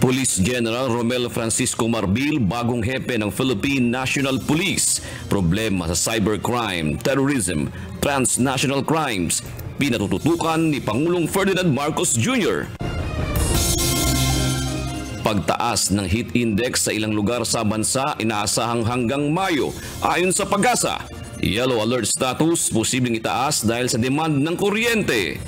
Police General Romel Francisco Marbil, bagong hepe ng Philippine National Police. Problema sa cybercrime, terrorism, transnational crimes, pinatututukan ni Pangulong Ferdinand Marcos Jr. Pagtaas ng heat index sa ilang lugar sa bansa inaasahang hanggang Mayo. Ayon sa Pag-asa, yellow alert status posibleng itaas dahil sa demand ng kuryente.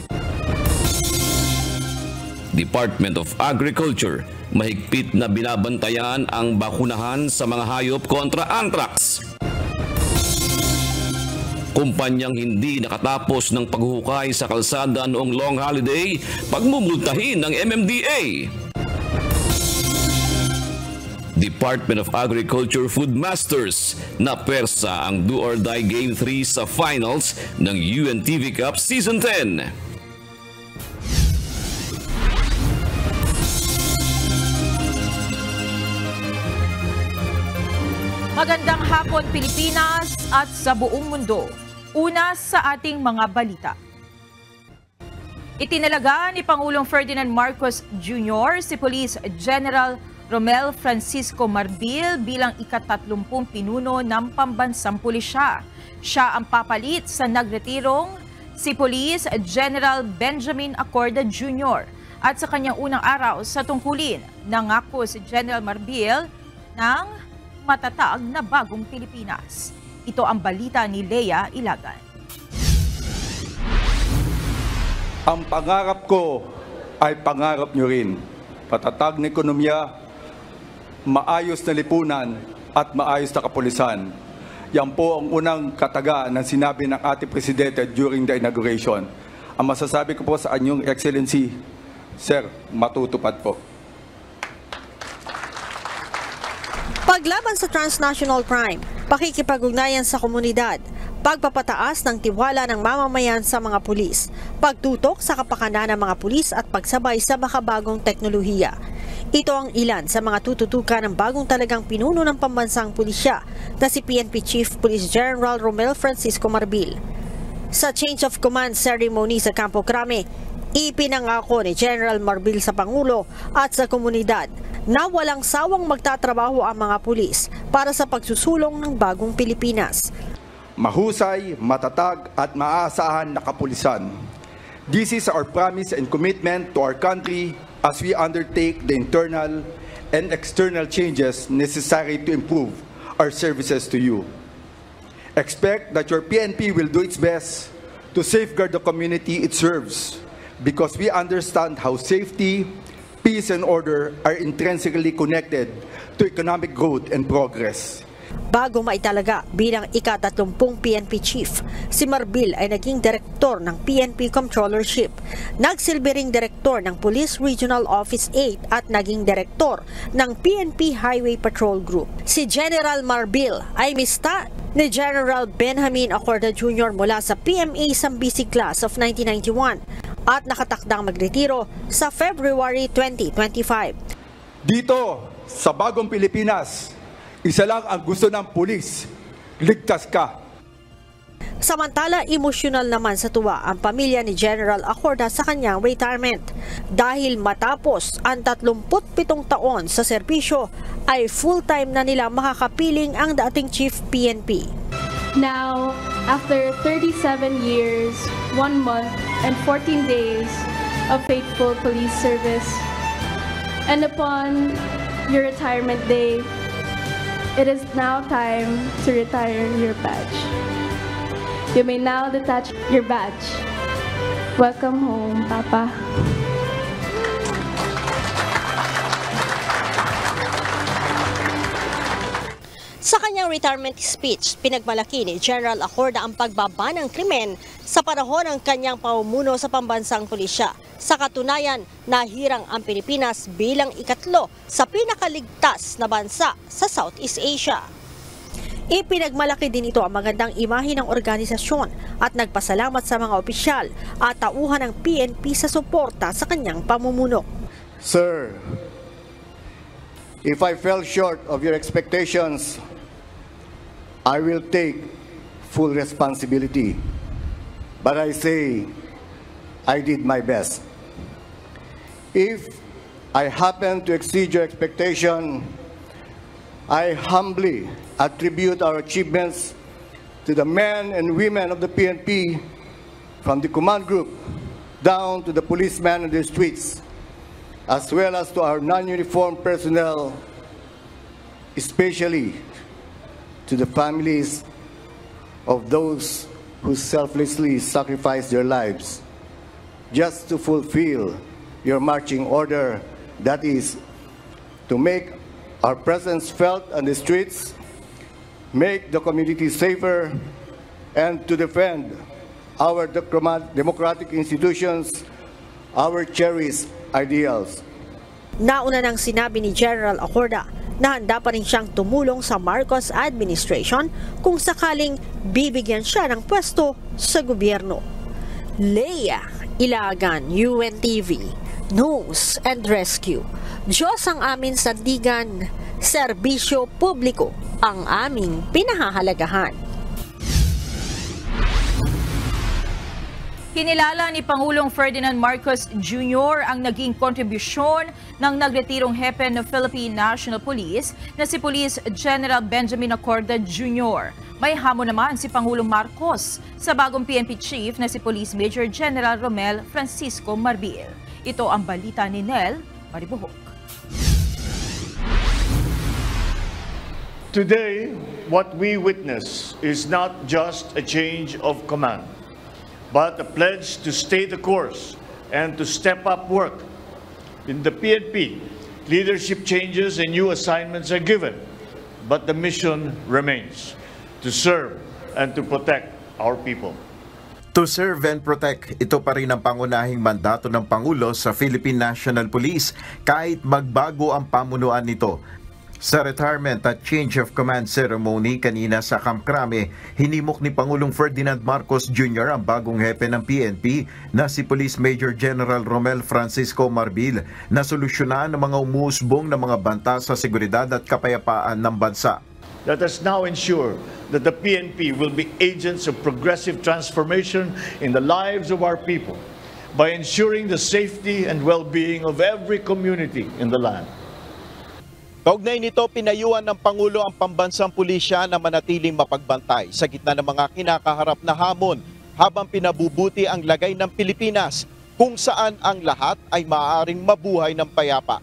Department of Agriculture, mahigpit na binabantayan ang bakunahan sa mga hayop kontra anthrax. Kumpanyang hindi nakatapos ng paghuhukay sa kalsada noong long holiday, pagmumultahin ng MMDA. Department of Agriculture Food Masters, napersa ang Do or Die Game 3 sa finals ng UNTV Cup Season 10. Magandang hapon Pilipinas at sa buong mundo. Una sa ating mga balita. Itinalaga ni Pangulong Ferdinand Marcos Jr. si Police General Romel Francisco Marbil bilang ika-30 pinuno ng pambansang pulisya. Siya ang papalit sa nagretirong si Police General Benjamin Acorda Jr. At sa kanyang unang araw sa tungkulin, nangako si General Marbil ng matatag na bagong Pilipinas. Ito ang balita ni Lea Ilagan. Ang pangarap ko ay pangarap nyo rin. Patatag na ekonomiya, maayos na lipunan at maayos na kapulisan. Yan po ang unang kataga ng sinabi ng ating Presidente during the inauguration. Ang masasabi ko po sa inyong Excellency, Sir, matutupad po. Paglaban sa transnational crime, pakikipag-ugnayan sa komunidad, pagpapataas ng tiwala ng mamamayan sa mga pulis, pagtutok sa kapakanan ng mga pulis at pagsabay sa makabagong teknolohiya. Ito ang ilan sa mga tututukan ng bagong talagang pinuno ng pambansang pulisya na si PNP Chief Police General Romel Francisco Marbil. Sa change of command ceremony sa Campo Crame, ipinangako ni General Marbil sa Pangulo at sa komunidad na walang sawang magtatrabaho ang mga pulis para sa pagsusulong ng bagong Pilipinas. Mahusay, matatag at maaasahan na kapulisan. This is our promise and commitment to our country as we undertake the internal and external changes necessary to improve our services to you. Expect that your PNP will do its best to safeguard the community it serves because we understand how safety, peace and order are intrinsically connected to economic growth and progress. Bago maitalaga bilang ika-30 PNP Chief, si Marbil ay naging direktor ng PNP Comptrollership, nagsilbi ring direktor ng Police Regional Office 8 at naging direktor ng PNP Highway Patrol Group. Si General Marbil ay mista ni General Benjamin Acorda Jr. mula sa PMA Sambisi Class of 1991 at nakatakdang magretiro sa February 2025. Dito sa bagong Pilipinas, isa lang ang gusto ng pulis, ligtas ka. Samantala, emosyonal naman sa tuwa ang pamilya ni General Acorda sa kanyang retirement dahil matapos ang 37 taon sa serbisyo ay full-time na nila makakapiling ang dating Chief PNP. Now, after 37 years, 1 month, and 14 days of faithful police service, and upon your retirement day, it is now time to retire your badge. You may now detach your badge. Welcome home, Papa. Sa kanyang retirement speech, pinagmalaki ni General Acorda ang pagbaba ng krimen sa panahon ng kanyang pamumuno sa pambansang pulisya. Sa katunayan, nahirang ang Pilipinas bilang ikatlo sa pinakaligtas na bansa sa Southeast Asia. Ipinagmalaki din ito ang magandang imahe ng organisasyon at nagpasalamat sa mga opisyal at tauhan ng PNP sa suporta sa kanyang pamumuno. Sir, if I fell short of your expectations, I will take full responsibility. But I say, I did my best. If I happen to exceed your expectation, I humbly attribute our achievements to the men and women of the PNP, from the command group down to the policemen in the streets, as well as to our non-uniformed personnel, especially to the families of those who selflessly sacrificed their lives just to fulfill your marching order, that is, to make our presence felt on the streets, make the community safer, and to defend our democratic institutions, our cherished ideals. Nauna nang sinabi ni General Acorda na handa pa rin siyang tumulong sa Marcos administration kung sakaling bibigyan siya ng pwesto sa gobyerno. Leia Ilagan, UNTV, News and Rescue. Diyos ang aming sandigan, serbisyo publiko ang aming pinahahalagahan. Kinilala ni Pangulong Ferdinand Marcos Jr. ang naging kontribusyon ng nagretirong hepe ng Philippine National Police na si Police General Benjamin Acorda Jr. May hamon naman si Pangulong Marcos sa bagong PNP Chief na si Police Major General Romel Francisco Marbil. Ito ang balita ni Nel Maribuhok. Today, what we witness is not just a change of command, but a pledge to stay the course and to step up work. In the PNP, leadership changes and new assignments are given, but the mission remains to serve and to protect our people. To serve and protect, ito pa rin ang pangunahing mandato ng Pangulo sa Philippine National Police kahit magbago ang pamunuan nito. Sa retirement at change of command ceremony kanina sa Camp Crame, hinimok ni Pangulong Ferdinand Marcos Jr. ang bagong hepe ng PNP na si Police Major General Romel Francisco Marbil na solusyonan ang mga umuusbong na mga banta sa seguridad at kapayapaan ng bansa. Let us now ensure that the PNP will be agents of progressive transformation in the lives of our people by ensuring the safety and well-being of every community in the land. Kaugnay nito, pinayuhan ng Pangulo ang pambansang pulisya na manatiling mapagbantay sa gitna ng mga kinakaharap na hamon habang pinabubuti ang lagay ng Pilipinas kung saan ang lahat ay maaaring mabuhay ng payapa.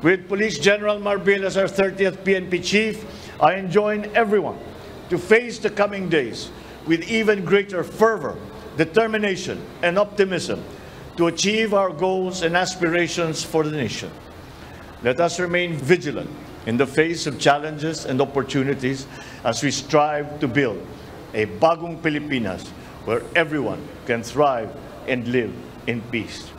With Police General Marbil as our 30th PNP Chief, I enjoin everyone to face the coming days with even greater fervor, determination, and optimism to achieve our goals and aspirations for the nation. Let us remain vigilant in the face of challenges and opportunities as we strive to build a bagong Pilipinas where everyone can thrive and live in peace.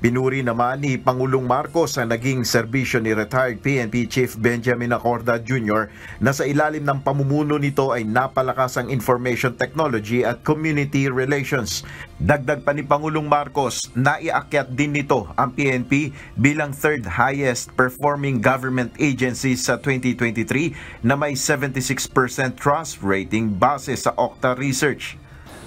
Pinuri naman ni Pangulong Marcos ang naging serbisyo ni retired PNP Chief Benjamin Acorda Jr. na sa ilalim ng pamumuno nito ay napalakas ang information technology at community relations. Dagdag pa ni Pangulong Marcos, naiakyat din nito ang PNP bilang third highest performing government agency sa 2023 na may 76% trust rating base sa Okta Research.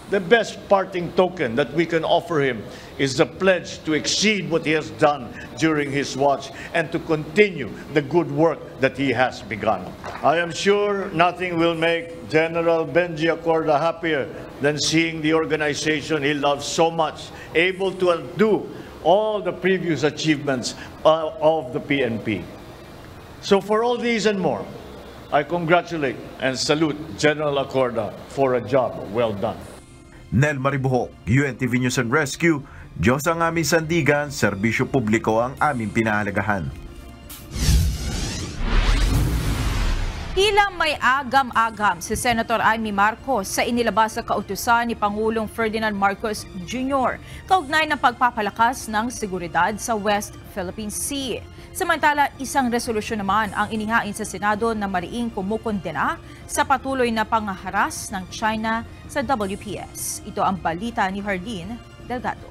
The best parting token that we can offer him is the pledge to exceed what he has done during his watch and to continue the good work that he has begun. I am sure nothing will make General Benji Acorda happier than seeing the organization he loves so much able to undo all the previous achievements of the PNP. So for all these and more, I congratulate and salute General Acorda for a job well done. Nel Maribuhok, UNTV News and Rescue. Diyos ang aming sandigan, serbisyo publiko ang aming pinahalagahan. Tila may agam-agam si Senator Amy Marcos sa inilabas sa kautusan ni Pangulong Ferdinand Marcos Jr. kaugnay ng pagpapalakas ng seguridad sa West Philippine Sea. Samantala, isang resolusyon naman ang inihain sa Senado na mariing kumukondena sa patuloy na panghaharas ng China sa WPS. Ito ang balita ni Hardin Delgado.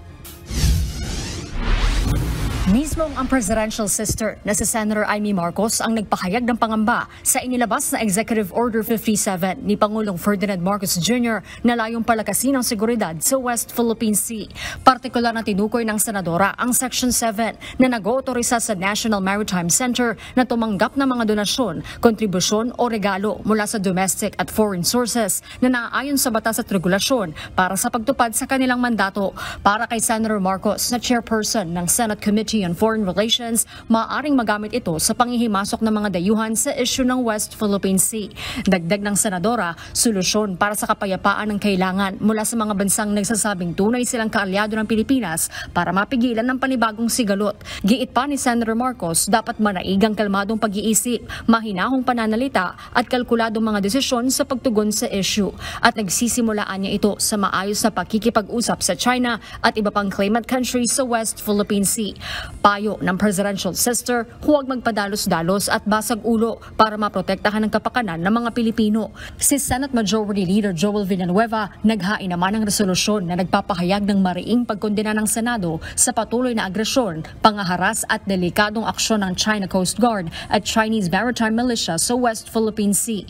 Mismong ang presidential sister na si Senator Amy Marcos ang nagpahayag ng pangamba sa inilabas na Executive Order 57 ni Pangulong Ferdinand Marcos Jr. na layong palakasin ang seguridad sa West Philippine Sea. Partikular na tinukoy ng senadora ang Section 7 na nag-ootorisa sa National Maritime Center na tumanggap ng mga donasyon, kontribusyon o regalo mula sa domestic at foreign sources na naaayon sa batas at regulasyon para sa pagtupad sa kanilang mandato. Para kay Senator Marcos na chairperson ng Senate Committee on Foreign Relations, maaaring magamit ito sa panghihimasok ng mga dayuhan sa issue ng West Philippine Sea. Dagdag ng senadora, solusyon para sa kapayapaan ng kailangan mula sa mga bansang nagsasabing tunay silang kaalyado ng Pilipinas para mapigilan ng panibagong sigalot. Giit pa ni Senator Marcos, dapat manaigang kalmadong pag-iisip, mahinahong pananalita at kalkuladong mga desisyon sa pagtugon sa issue. At nagsisimulaan niya ito sa maayos na pakikipag-usap sa China at iba pang claimant countries sa West Philippine Sea. Payo ng presidential sister, huwag magpadalos-dalos at basag ulo para maprotektahan ang kapakanan ng mga Pilipino. Si Senate Majority Leader Joel Villanueva naghain naman ng resolusyon na nagpapahayag ng mariing pagkondena ng Senado sa patuloy na agresyon, pangaharas at delikadong aksyon ng China Coast Guard at Chinese Maritime Militia sa West Philippine Sea.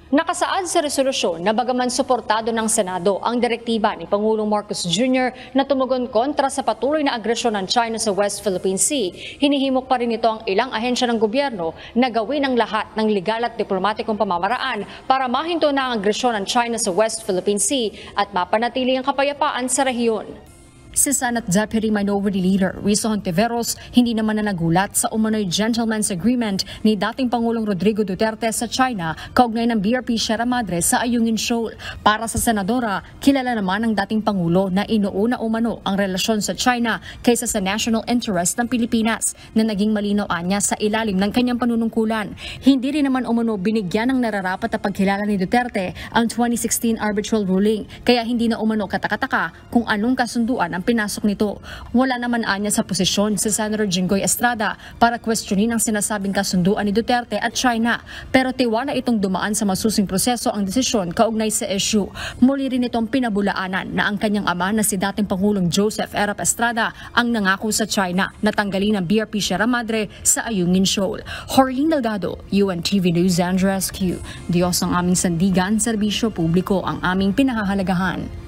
Nakasaad sa resolusyon na bagaman suportado ng Senado ang direktiba ni Pangulong Marcos Jr. na tumugon kontra sa patuloy na agresyon ng China sa West Philippine Sea, hinihimok pa rin ito ang ilang ahensya ng gobyerno na gawin ang lahat ng legal at diplomatikong pamamaraan para mahinto na ang agresyon ng China sa West Philippine Sea at mapanatili ang kapayapaan sa rehiyon. Si Senate Deputy Minority Leader Rizzo Hontiveros hindi naman na nagulat sa umano'y gentleman's agreement ni dating Pangulong Rodrigo Duterte sa China kaugnay ng BRP Sierra Madre sa Ayungin Shoal. Para sa senadora, kilala naman ng dating Pangulo na inuuna umano ang relasyon sa China kaysa sa national interest ng Pilipinas na naging malinaw niya sa ilalim ng kanyang panunungkulan. Hindi rin naman umano binigyan ng nararapat na pagkilala ni Duterte ang 2016 arbitral ruling, kaya hindi na umano katakataka kung anong kasunduan ang pinasok nito. Wala naman anya sa posisyon si Senator Jinggoy Estrada para questionin ang sinasabing kasunduan ni Duterte at China. Pero tiwala itong dumaan sa masusing proseso ang desisyon kaugnay sa issue. Muli rin itong pinabulaanan na ang kanyang ama na si dating Pangulong Joseph Erap Estrada ang nangako sa China na tanggalin ang BRP Sierra Madre sa Ayungin Shoal. Horlene Delgado, UNTV News and Rescue. Diyos ang aming sandigan, serbisyo publiko ang aming pinahahalagahan.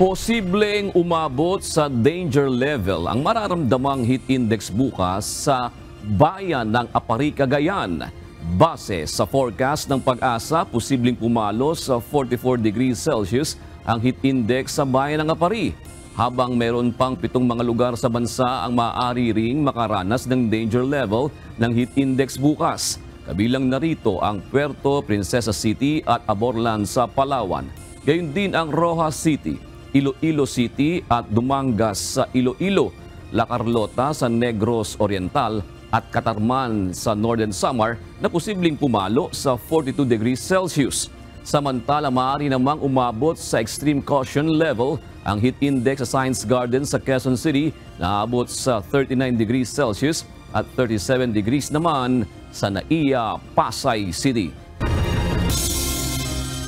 Posibleng umabot sa danger level ang mararamdamang heat index bukas sa bayan ng Apari, Cagayan. Base sa forecast ng Pag-asa, posibleng pumalo sa 44 degrees Celsius ang heat index sa bayan ng Apari, habang meron pang 7 mga lugar sa bansa ang maaari ring makaranas ng danger level ng heat index bukas. Kabilang narito ang Puerto Princesa City at Aborlan sa Palawan. Gayon din ang Rojas City, Iloilo City at Dumangas sa Iloilo, La Carlota sa Negros Oriental at Catarman sa Northern Samar na posibleng pumalo sa 42 degrees Celsius. Samantala, maaari namang umabot sa extreme caution level ang heat index sa Science Garden sa Quezon City na abot sa 39 degrees Celsius at 37 degrees naman sa Naiya, Pasay City.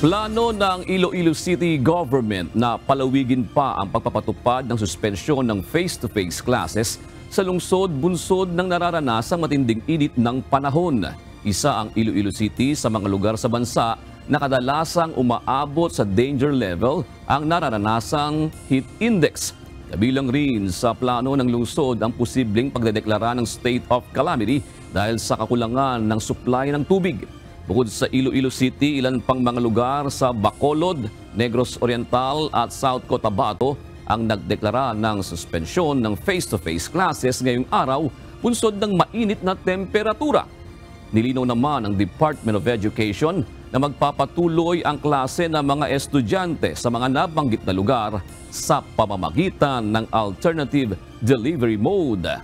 Plano ng Iloilo City Government na palawigin pa ang pagpapatupad ng suspensyon ng face-to-face classes sa lungsod-bunsod ng nararanasang matinding init ng panahon. Isa ang Iloilo City sa mga lugar sa bansa na kadalasang umaabot sa danger level ang nararanasang heat index. Kabilang rin sa plano ng lungsod ang posibleng pagdedeklara ng state of calamity dahil sa kakulangan ng supply ng tubig. Bukod sa Iloilo City, ilan pang mga lugar sa Bacolod, Negros Oriental at South Cotabato ang nagdeklara ng suspensyon ng face-to-face classes ngayong araw, bunsod ng mainit na temperatura. Nilinaw naman ng Department of Education na magpapatuloy ang klase ng mga estudyante sa mga nabanggit na lugar sa pamamagitan ng alternative delivery mode.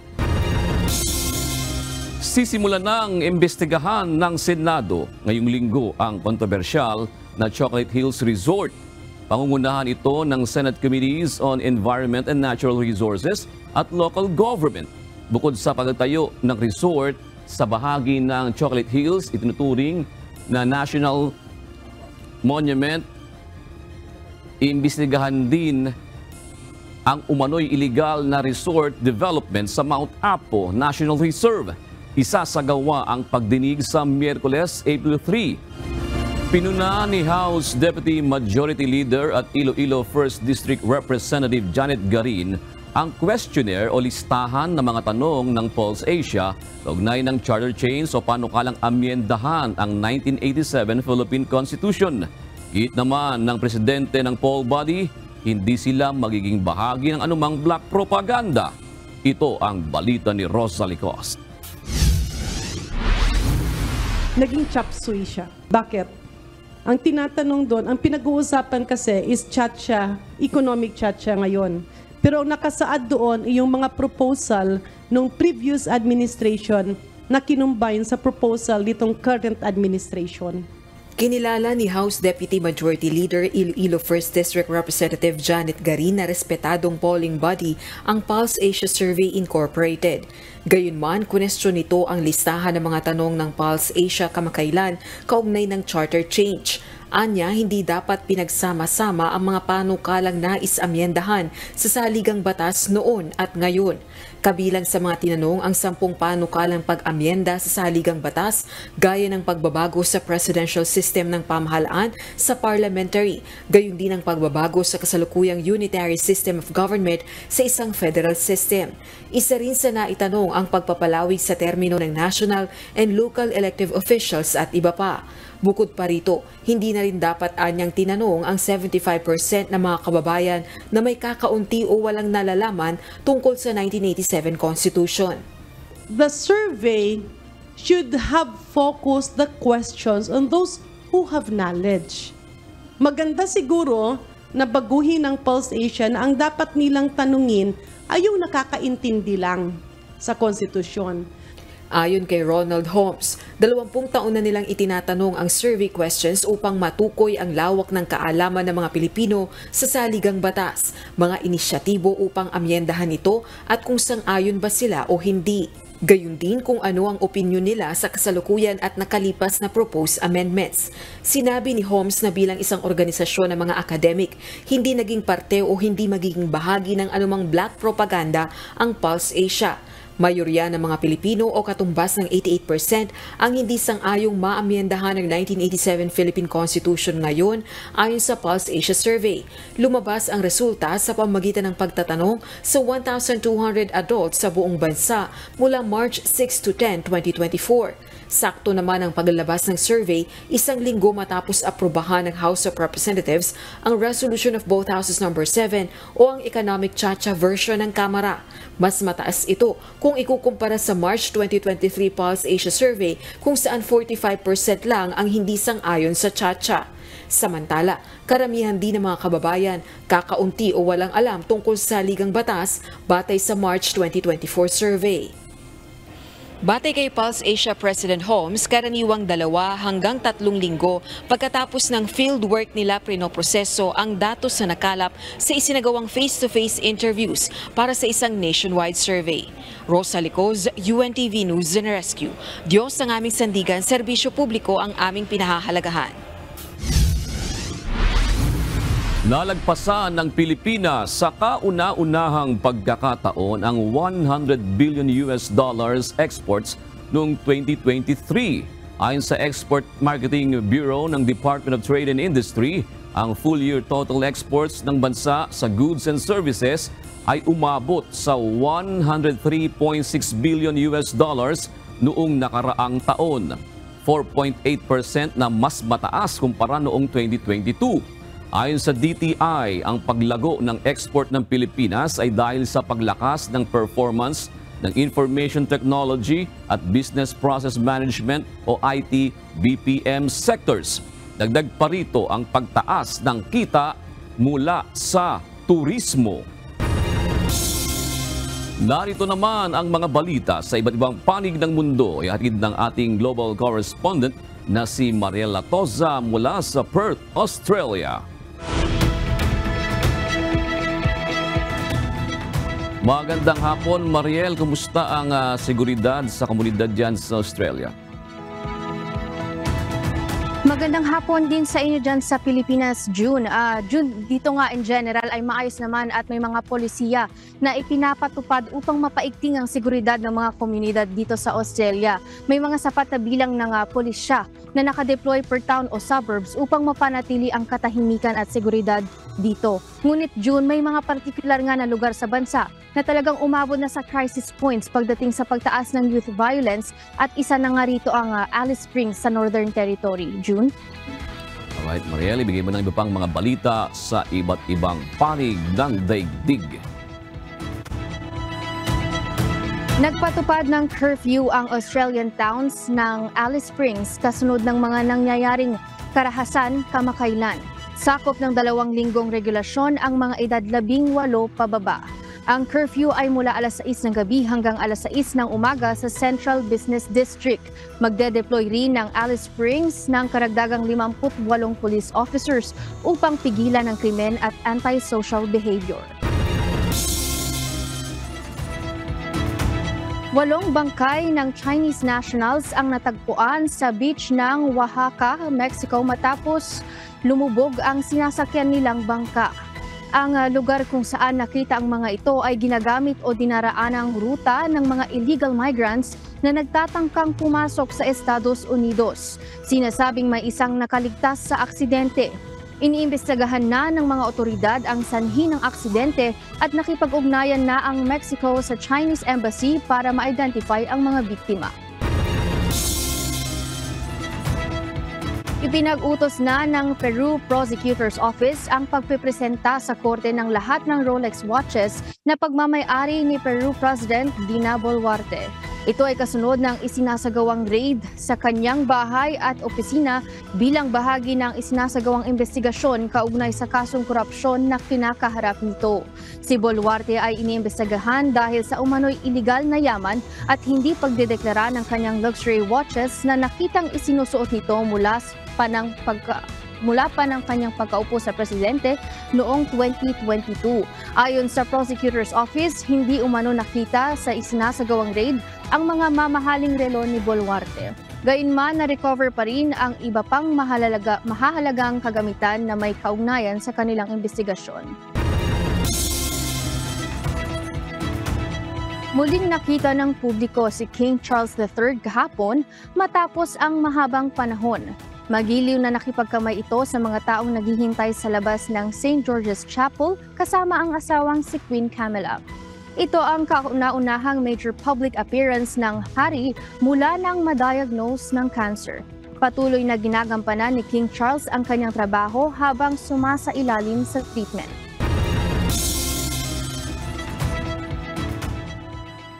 Sisimulan ng imbestigahan ng Senado ngayong linggo ang kontrobersyal na Chocolate Hills Resort. Pangungunahan ito ng Senate Committees on Environment and Natural Resources at Local Government. Bukod sa pagtatayo ng resort sa bahagi ng Chocolate Hills, itinuturing na National Monument, iimbestigahan din ang umano'y illegal na resort development sa Mount Apo National Reserve. Isasagawa ang pagdinig sa Miyerkules, April 3. Pinuna ni House Deputy Majority Leader at Iloilo 1st District Representative Janet Garin ang questionnaire o listahan ng mga tanong ng Pulse Asia kaugnay ng charter change o panukalang amyendahan ang 1987 Philippine Constitution. Git naman ng presidente ng poll body, hindi sila magiging bahagi ng anumang black propaganda. Ito ang balita ni Rosa Licos. Naging chop suey siya. Bakit? Ang tinatanong doon, ang pinag-uusapan kasi is chacha, economic chacha ngayon. Pero ang nakasaad doon ay yung mga proposal ng previous administration na kinumbine sa proposal nitong current administration. Kinilala ni House Deputy Majority Leader Iloilo 1st District Representative Janet Garin na respetadong polling body ang Pulse Asia Survey Incorporated. Gayunman, kunestyon nito ang listahan ng mga tanong ng Pulse Asia kamakailan kaugnay ng charter change. Anya, hindi dapat pinagsama-sama ang mga panukalang nais-amyendahan sa saligang batas noon at ngayon. Kabilang sa mga tinanong ang 10 panukalang pag-amyenda sa saligang batas gaya ng pagbabago sa presidential system ng pamahalaan sa parliamentary, gayon din ang pagbabago sa kasalukuyang unitary system of government sa isang federal system. Isa rin sa naitanong ang pagpapalawig sa termino ng national and local elective officials at iba pa. Bukod pa rito, hindi na rin dapat anyang tinanong ang 75% ng mga kababayan na may kakaunti o walang nalalaman tungkol sa 1987 Constitution. The survey should have focused the questions on those who have knowledge. Maganda siguro na baguhin ng Pulse Asia na ang dapat nilang tanungin ay yung nakakaintindi lang sa konstitusyon. Ayon kay Ronald Holmes, 20 taon na nilang itinatanong ang survey questions upang matukoy ang lawak ng kaalaman ng mga Pilipino sa saligang batas, mga inisyatibo upang amyendahan ito at kung sang-ayon ba sila o hindi. Gayun din kung ano ang opinyon nila sa kasalukuyan at nakalipas na proposed amendments. Sinabi ni Holmes na bilang isang organisasyon ng mga academic, hindi naging parte o hindi magiging bahagi ng anumang black propaganda ang Pulse Asia. Mayorya ng mga Pilipino o katumbas ng 88% ang hindi sang-ayong maamyendahan ng 1987 Philippine Constitution ngayon ayon sa Pulse Asia Survey. Lumabas ang resulta sa pamamagitan ng pagtatanong sa 1,200 adults sa buong bansa mula March 6 to 10, 2024. Sakto naman ang paglalabas ng survey, isang linggo matapos aprobahan ng House of Representatives ang Resolution of both Houses No. 7 o ang Economic Chacha version ng Kamara. Mas mataas ito kung ikukumpara sa March 2023 Pulse Asia Survey kung saan 45% lang ang hindi sang-ayon sa Chacha. Samantala, karamihan din ng mga kababayan, kakaunti o walang alam tungkol sa ligang batas batay sa March 2024 survey. Batay kay Pulse Asia President Holmes, karaniwang 2 hanggang 3 linggo pagkatapos ng fieldwork nila prinoproseso ang datos na nakalap sa isinagawang face-to-face interviews para sa isang nationwide survey. Rosa Licos, UNTV News and Rescue. Diyos ang aming sandigan, serbisyo publiko ang aming pinahahalagahan. Nalagpasan ng Pilipinas sa kauna-unahang pagkakataon ang $100 billion exports noong 2023. Ayon sa Export Marketing Bureau ng Department of Trade and Industry, ang full-year total exports ng bansa sa goods and services ay umabot sa $103.6 billion noong nakaraang taon, 4.8% na mas mataas kumpara noong 2022. Ayon sa DTI, ang paglago ng export ng Pilipinas ay dahil sa paglakas ng performance ng Information Technology at Business Process Management o IT BPM sectors. Dagdag pa rito ang pagtaas ng kita mula sa turismo. Narito naman ang mga balita sa iba't ibang panig ng mundo ay hatid ng ating global correspondent na si Mariela Toza mula sa Perth, Australia. Magandang hapon, Mariel. Kumusta ang seguridad sa komunidad dyan sa Australia? Magandang hapon din sa inyo dyan sa Pilipinas, June. June, dito nga in general ay maayos naman at may mga polisiya na ipinapatupad upang mapaigting ang seguridad ng mga komunidad dito sa Australia. May mga sapat na bilang ng pulisya na nakadeploy per town o suburbs upang mapanatili ang katahimikan at seguridad dito. Ngunit June, may mga partikular nga na lugar sa bansa na talagang umabot na sa crisis points pagdating sa pagtaas ng youth violence at isa na nga rito ang Alice Springs sa Northern Territory. June? Alright, Mariel, ibigay mo ng iba pang mga balita sa iba't ibang panig ng daigdig. Nagpatupad ng curfew ang Australian towns ng Alice Springs kasunod ng mga nangyayaring karahasan kamakailan. Sakop ng 2 linggong regulasyon ang mga edad 18 pababa. Ang curfew ay mula alas 6 ng gabi hanggang alas 6 ng umaga sa Central Business District. Magde-deploy rin ng Alice Springs ng karagdagang 58 police officers upang pigilan ang krimen at antisocial behavior. 8 bangkay ng Chinese nationals ang natagpuan sa beach ng Oaxaca, Mexico matapos lumubog ang sinasakyan nilang bangka. Ang lugar kung saan nakita ang mga ito ay ginagamit o dinaraanang ruta ng mga illegal migrants na nagtatangkang pumasok sa Estados Unidos. Sinasabing may isang nakaligtas sa aksidente. Iniimbestigahan na ng mga otoridad ang sanhi ng aksidente at nakipag-ugnayan na ang Mexico sa Chinese Embassy para ma-identify ang mga biktima. Ipinag-utos na ng Peru Prosecutor's Office ang pagpipresenta sa korte ng lahat ng Rolex watches na pagmamay-ari ni Peru President Dina Boluarte. Ito ay kasunod ng isinasagawang raid sa kanyang bahay at opisina bilang bahagi ng isinasagawang investigasyon kaugnay sa kasong korupsyon na kinakaharap nito. Si Boluarte ay iniimbestigahan dahil sa umano'y iligal na yaman at hindi pagdedeklara ng kanyang luxury watches na nakitang isinusuot nito mula pa ng kanyang pagkaupo sa presidente noong 2022. Ayon sa Prosecutor's Office, hindi umano nakita sa isinasagawang raid ang mga mamahaling relo ni Boluarte. Gayunman, na-recover pa rin ang iba pang mahahalagang kagamitan na may kaugnayan sa kanilang investigasyon. Muling nakita ng publiko si King Charles III kahapon matapos ang mahabang panahon. Magiliw na nakipagkamay ito sa mga taong naghihintay sa labas ng St. George's Chapel kasama ang asawang si Queen Camilla. Ito ang kauna-unahang major public appearance ng hari mula nang ma-diagnose ng cancer. Patuloy na ginagampanan ni King Charles ang kanyang trabaho habang sumasailalim sa treatment.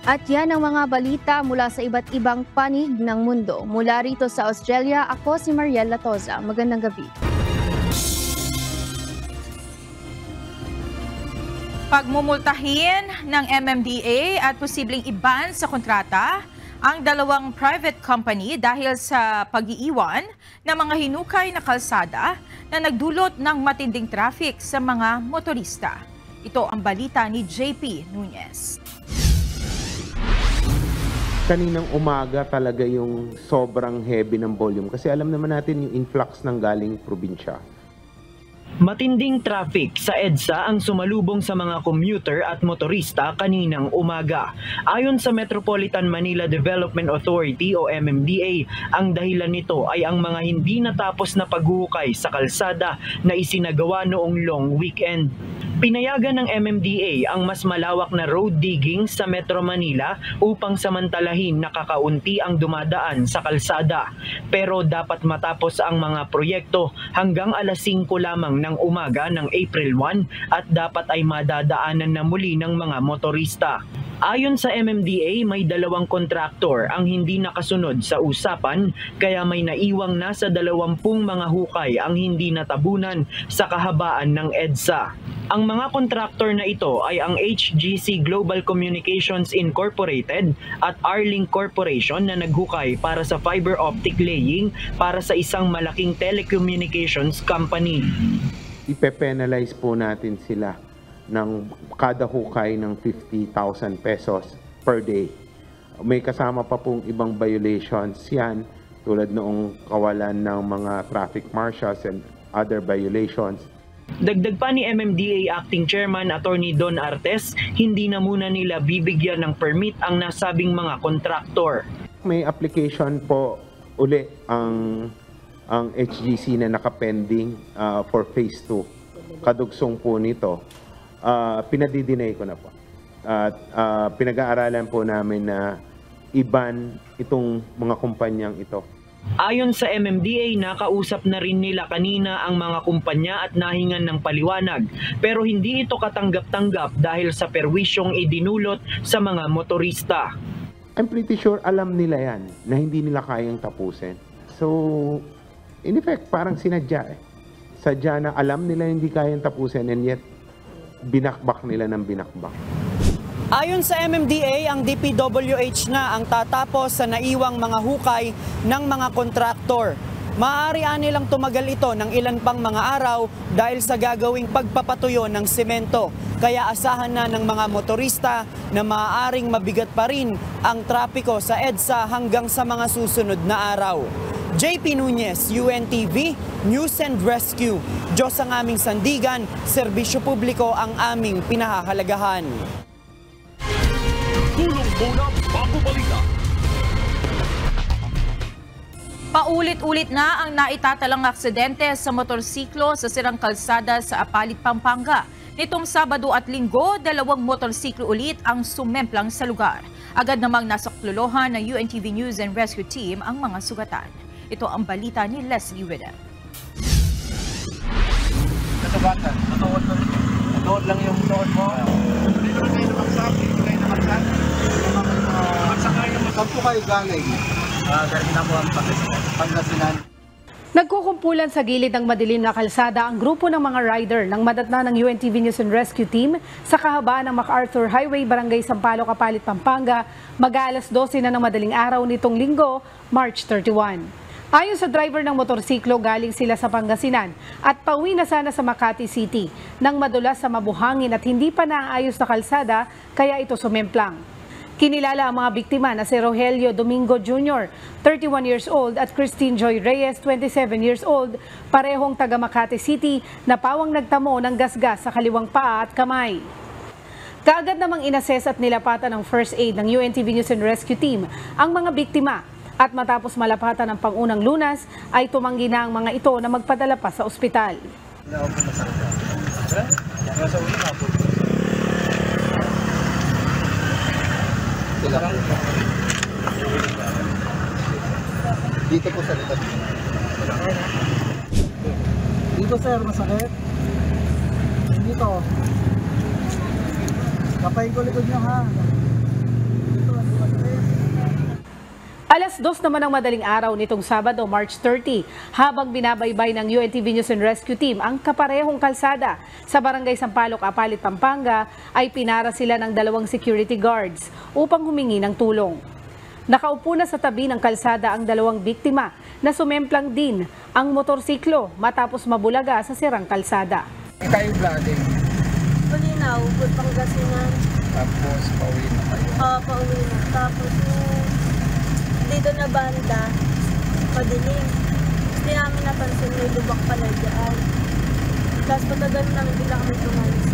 At yan ang mga balita mula sa iba't ibang panig ng mundo. Mula rito sa Australia, ako si Mariel Latoza. Magandang gabi. Pagmumultahin ng MMDA at posibleng iban sa kontrata ang 2 private company dahil sa pag-iiwan ng mga hinukay na kalsada na nagdulot ng matinding traffic sa mga motorista. Ito ang balita ni JP Nunez. Kaninang umaga talaga yung sobrang heavy ng volume kasi alam naman natin yung influx ng galing probinsya. Matinding traffic sa EDSA ang sumalubong sa mga commuter at motorista kaninang umaga. Ayon sa Metropolitan Manila Development Authority o MMDA, ang dahilan nito ay ang mga hindi natapos na paghuhukay sa kalsada na isinagawa noong long weekend. Pinayagan ng MMDA ang mas malawak na road digging sa Metro Manila upang samantalahin na kakaunti ang dumadaan sa kalsada. Pero dapat matapos ang mga proyekto hanggang alas 5 lamang ng umaga ng April 1 at dapat ay madadaanan na muli ng mga motorista. Ayon sa MMDA, may 2 kontraktor ang hindi nakasunod sa usapan kaya may naiwang nasa 20 mga hukay ang hindi natabunan sa kahabaan ng EDSA. Ang mga kontraktor na ito ay ang HGC Global Communications Incorporated at Arlink Corporation na naghukay para sa fiber optic laying para sa isang malaking telecommunications company. Ipe-penalize po natin sila ng kada hukay ng 50,000 pesos per day. May kasama pa pong ibang violations yan tulad noong kawalan ng mga traffic marshals and other violations. Dagdag pa ni MMDA Acting Chairman Attorney Don Artes, hindi na muna nila bibigyan ng permit ang nasabing mga kontraktor. May application po uli ang HGC na nakapending for phase 2. Kadugsong po nito, pinadidinay ko na po. At pinag-aaralan po namin na iban itong mga kumpanyang ito. Ayon sa MMDA, nakausap na rin nila kanina ang mga kumpanya at nahingan ng paliwanag. Pero hindi ito katanggap-tanggap dahil sa perwisyong idinulot sa mga motorista. I'm pretty sure alam nila yan na hindi nila kayang tapusin. So, in effect, parang sinadya eh. Sadya na alam nila hindi kayang tapusin and yet binakbak nila ng binakbak. Ayon sa MMDA, ang DPWH na ang tatapos sa naiwang mga hukay ng mga kontraktor. Maaari nilang tumagal ito ng ilan pang mga araw dahil sa gagawing pagpapatuyo ng semento. Kaya asahan na ng mga motorista na maaaring mabigat pa rin ang trapiko sa EDSA hanggang sa mga susunod na araw. JP Nunez, UNTV, News and Rescue. Diyos ang aming sandigan, serbisyo publiko ang aming pinahahalagahan. Tulong muna bago balita. Paulit-ulit na ang naitatalang aksidente sa motorsiklo sa sirang kalsada sa Apalit, Pampanga. Nitong Sabado at Linggo, 2 motorsiklo ulit ang sumemplang sa lugar. Agad namang nasaklolohan ng UNTV News and Rescue Team ang mga sugatan. Ito ang balita ni Leslie Widem. Kasugatan, natuod lang yung tuod mo. Dito na kayo naman sa akin, dito kayo naman sa akin. Saan po kayo galing? Galing na po ang Pangasinan. Nagkukumpulan sa gilid ng madilim na kalsada ang grupo ng mga rider ng madatna ng UNTV News and Rescue Team sa kahabaan ng MacArthur Highway, Barangay Sampaloc, Apalit, Pampanga, mag-aalas 12 na ng madaling araw nitong Linggo, March 31. Ayon sa driver ng motorsiklo, galing sila sa Pangasinan at pauwi na sana sa Makati City nang madulas sa mabuhangin at hindi pa naayos na kalsada kaya ito sumemplang. Kinilala ang mga biktima na si Rogelio Domingo Jr., 31 years old at Christine Joy Reyes, 27 years old, parehong taga Makati City na pawang nagtamo ng gasgas sa kaliwang paa at kamay. Kaagad namang inassess at nilapatan ng first aid ng UNTV News and Rescue Team ang mga biktima at matapos malapatan ng pangunang lunas ay tumanggi na ang mga ito na magpadala pa sa ospital. Dito po sa likod. Dito sir, masakit. Dito. Kapain ko likod nyo ha. Alas 2 naman ang madaling araw nitong Sabado, March 30, habang binabaybay ng UNTV News and Rescue Team ang kaparehong kalsada sa Barangay Sampaloc, Apalit, Pampanga, ay pinara sila ng 2 security guards upang humingi ng tulong. Nakaupo na sa tabi ng kalsada ang 2 biktima na sumemplang din ang motorsiklo matapos mabulaga sa sirang kalsada. Kayo vlogging? Malinaw, Pangasinan. Tapos pauwi na kayo? Pauwi na. Tapos dito na banda, padilim. Hindi namin napansin may lubak pala dyan. Tapos patagal namin bigla kami tumalis.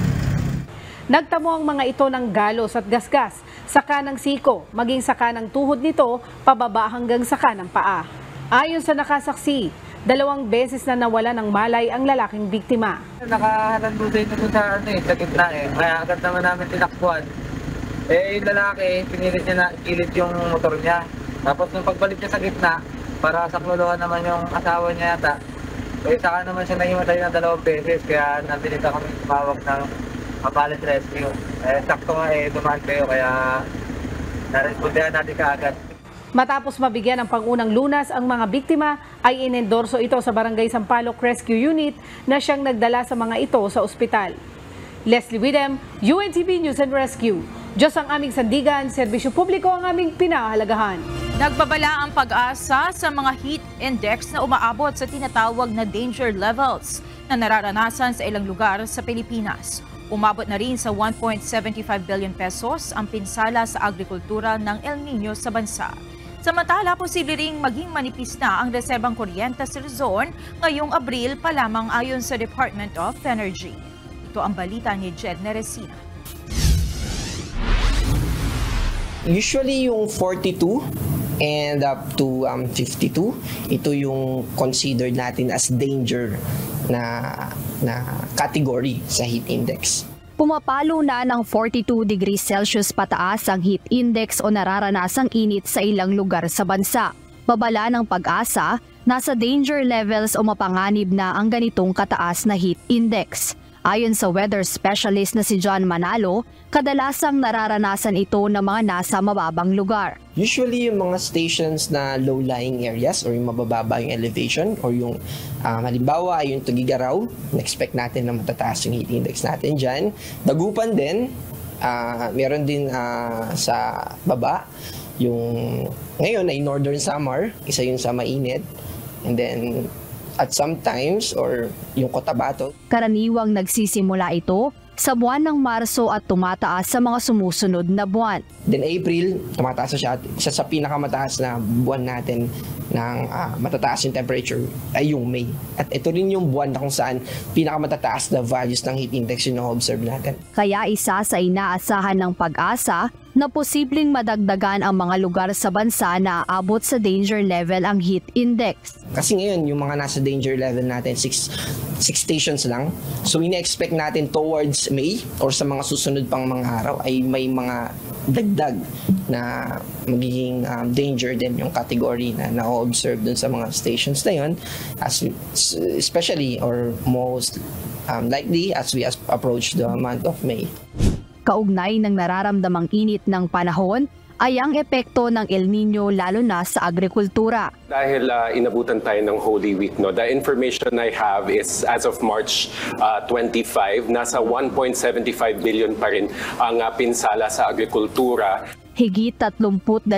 Nagtamo ang mga ito ng galos at gasgas sa kanang siko, maging sa kanang tuhod nito, pababa hanggang sa kanang paa. Ayon sa nakasaksi, 2 beses na nawala ng malay ang lalaking biktima. Nakahalando dito sa gitna kaya agad naman namin tinakbuhan. Yung lalaki, pinilit niya na ilit yung motor niya. Tapos nung pagbalik niya sa gitna, para saklolohan naman yung asawa niya yata, saka naman siya nahimatay na 2 beses, kaya nabilita kami tumawag ng Apalit Rescue. Sakto nga dumaan kayo, kaya narespondihan natin kaagad. Matapos mabigyan ng pangunang lunas ang mga biktima, ay inendorso ito sa Barangay Sampaloc Rescue Unit na siyang nagdala sa mga ito sa ospital. Leslie Widem, UNTV News and Rescue. Diyos ang aming sandigan, serbisyo publiko ang aming pinahahalagahan. Nagbabala ang pag-asa sa mga heat index na umaabot sa tinatawag na danger levels na nararanasan sa ilang lugar sa Pilipinas. Umabot na rin sa 1.75 billion pesos ang pinsala sa agrikultura ng El Nino sa bansa. Samantala, posible ring maging manipis na ang reserbang kuryente sa Luzon ngayong Abril pa lamang ayon sa Department of Energy. Ito ang balita ni Jed Neresina. Usually yung 42 and up to 52, ito yung considered natin as danger na category sa heat index. Pumapalo na ng 42 degrees Celsius pataas ang heat index o nararanasang init sa ilang lugar sa bansa. Babala ng Pag-asa, nasa danger levels o mapanganib na ang ganitong kataas na heat index. Ayon sa weather specialist na si John Manalo, kadalasang nararanasan ito ng mga nasa mababang lugar. Usually yung mga stations na low-lying areas or yung mabababa yung elevation or yung halimbawa yung Tugigaraw, na-expect natin na matataas yung heat index natin dyan. Dagupan din, meron din sa baba. Yung ngayon ay Northern Samar, isa yun sa mainit. And then at sometimes or yung Cotabato. Karaniwang nagsisimula ito sa buwan ng Marso at tumataas sa mga sumusunod na buwan. Then April, tumataas siya. Isa sa pinakamataas na buwan natin ng matataas yung temperature ay yung May. At ito rin yung buwan na kung saan pinakamatataas na values ng heat index yung na-observe natin. Kaya isa sa inaasahan ng Pag-asa na posibleng madagdagan ang mga lugar sa bansa na aabot sa danger level ang heat index. Kasi ngayon, yung mga nasa danger level natin, 6 stations lang. So ina-expect natin towards May or sa mga susunod pang mga araw ay may mga dagdag na magiging danger din yung category na na-observe dun sa mga stations na yun, especially or most likely as we approach the month of May. Kaugnay ng nararamdamang init ng panahon ay ang epekto ng El Nino lalo na sa agrikultura. Dahil inabutan tayo ng Holy Week, no? The information I have is as of March 25, nasa 1.75 billion pa rin ang pinsala sa agrikultura. Higit 32,000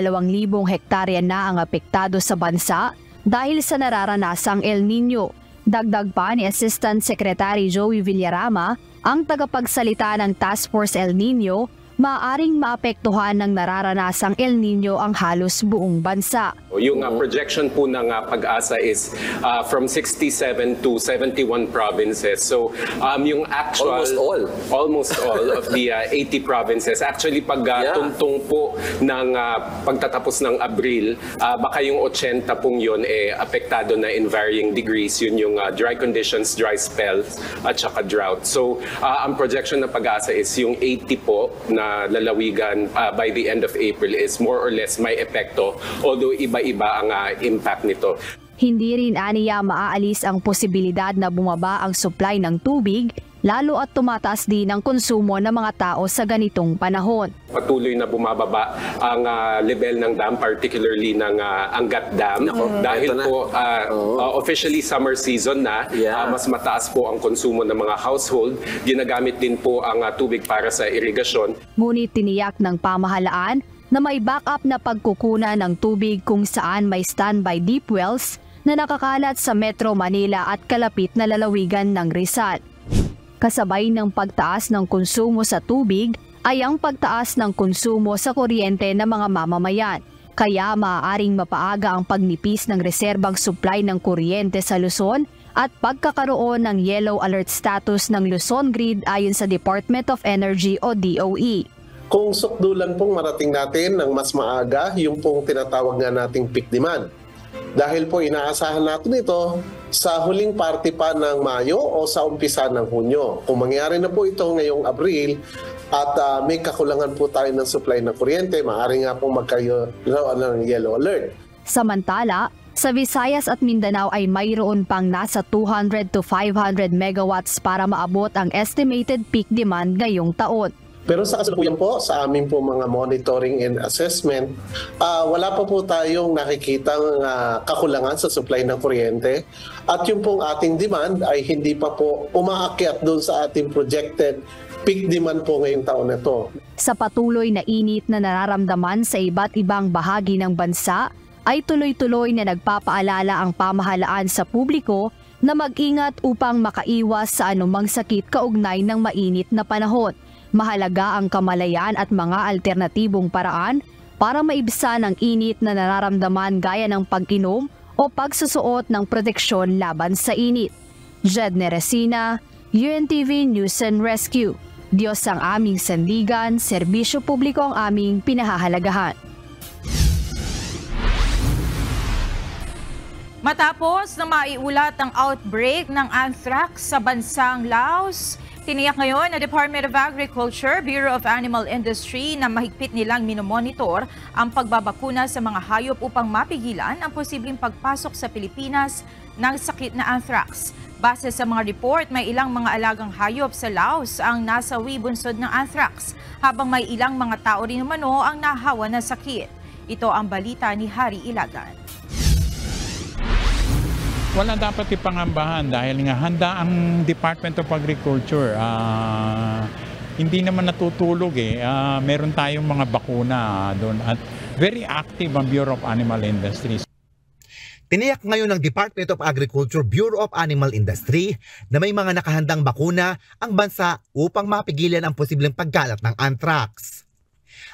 hektarya na ang apektado sa bansa dahil sa nararanasang El Nino. Dagdag pa ni Assistant Secretary Joey Villarama, ang tagapagsalita ng Task Force El Nino, maaaring maapektuhan ng nararanasang El Nino ang halos buong bansa. Yung projection po ng Pag-asa is from 67 to 71 provinces. So yung actual almost all of the 80 provinces. Actually pag tungtong po ng pagtatapos ng Abril, baka yung 80 pong yun apektado na in varying degrees. Yun yung dry conditions, dry spells at saka drought. So ang projection ng Pag-asa is yung 80 po na lalawigan by the end of April is more or less may epekto, although iba-iba ang impact nito. Hindi rin aniya maaalis ang posibilidad na bumaba ang supply ng tubig, lalo at tumataas din ang konsumo ng mga tao sa ganitong panahon. Patuloy na bumababa ang level ng dam, particularly ng Angat Dam. Dahil po officially summer season na, mas mataas po ang konsumo ng mga household. Ginagamit din po ang tubig para sa irigasyon. Ngunit tiniyak ng pamahalaan na may backup na pagkukunan ng tubig kung saan may standby deep wells na nakakalat sa Metro Manila at kalapit na lalawigan ng Rizal. Kasabay ng pagtaas ng konsumo sa tubig ay ang pagtaas ng konsumo sa kuryente ng mga mamamayan. Kaya maaaring mapaaga ang pagnipis ng reserbang supply ng kuryente sa Luzon at pagkakaroon ng yellow alert status ng Luzon Grid ayon sa Department of Energy o DOE. Kung sukdulan pong marating natin ng mas maaga, yung pong tinatawag nga nating peak demand. Dahil po inaasahan natin ito sa huling parte pa ng Mayo o sa umpisa ng Hunyo. Kung mangyari na po ito ngayong Abril at may kakulangan po tayo ng supply ng kuryente, maaari nga pong magkaroon ng yellow alert. Samantala, sa Visayas at Mindanao ay mayroon pang nasa 200 to 500 megawatts para maabot ang estimated peak demand ngayong taon. Pero sa kasalukuyan po, sa aming po mga monitoring and assessment, wala pa po tayong nakikitang kakulangan sa supply ng kuryente. At yung pong ating demand ay hindi pa po umaakyat doon sa ating projected peak demand po ngayong taon na to. Sa patuloy na init na nararamdaman sa iba't ibang bahagi ng bansa, ay tuloy-tuloy na nagpapaalala ang pamahalaan sa publiko na mag-ingat upang makaiwas sa anumang sakit kaugnay ng mainit na panahon. Mahalaga ang kamalayan at mga alternatibong paraan para maibsan ang init na nararamdaman gaya ng pag-inom o pagsusuot ng proteksyon laban sa init. Jed Neresina, UNTV News and Rescue. Diyos ang aming sandigan, serbisyo publiko ang aming pinahahalagahan. Matapos na maiulat ang outbreak ng anthrax sa bansang Laos, tiniyak ngayon ng Department of Agriculture, Bureau of Animal Industry na mahigpit nilang minomonitor ang pagbabakuna sa mga hayop upang mapigilan ang posibleng pagpasok sa Pilipinas ng sakit na anthrax. Base sa mga report, may ilang mga alagang hayop sa Laos ang nasawi bunsod ng anthrax, habang may ilang mga tao rin umano ang nahawa ng sakit. Ito ang balita ni Harry Ilagan. Wala dapat ipangambahan dahil nga handa ang Department of Agriculture. Hindi naman natutulog eh. Meron tayong mga bakuna doon at very active ang Bureau of Animal Industry. Tiniyak ngayon ng Department of Agriculture, Bureau of Animal Industry na may mga nakahandang bakuna ang bansa upang mapigilan ang posibleng pagkalat ng anthrax.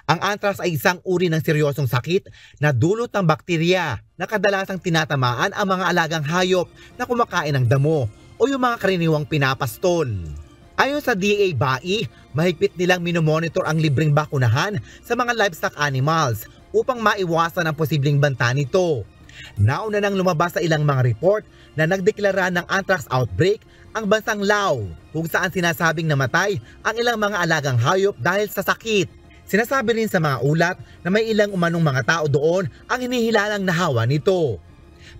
Ang anthrax ay isang uri ng seryosong sakit na dulot ng bakterya na kadalasang tinatamaan ang mga alagang hayop na kumakain ng damo o yung mga karaniwang pinapastol. Ayon sa DA-BAI, mahigpit nilang minomonitor ang libreng bakunahan sa mga livestock animals upang maiwasan ang posibleng banta nito. Nauna nang lumabas sa ilang mga report na nagdeklara ng anthrax outbreak ang bansang Laos, kung saan sinasabing namatay ang ilang mga alagang hayop dahil sa sakit. Sinasabi rin sa mga ulat na may ilang umanong mga tao doon ang hinihilalang nahawa nito.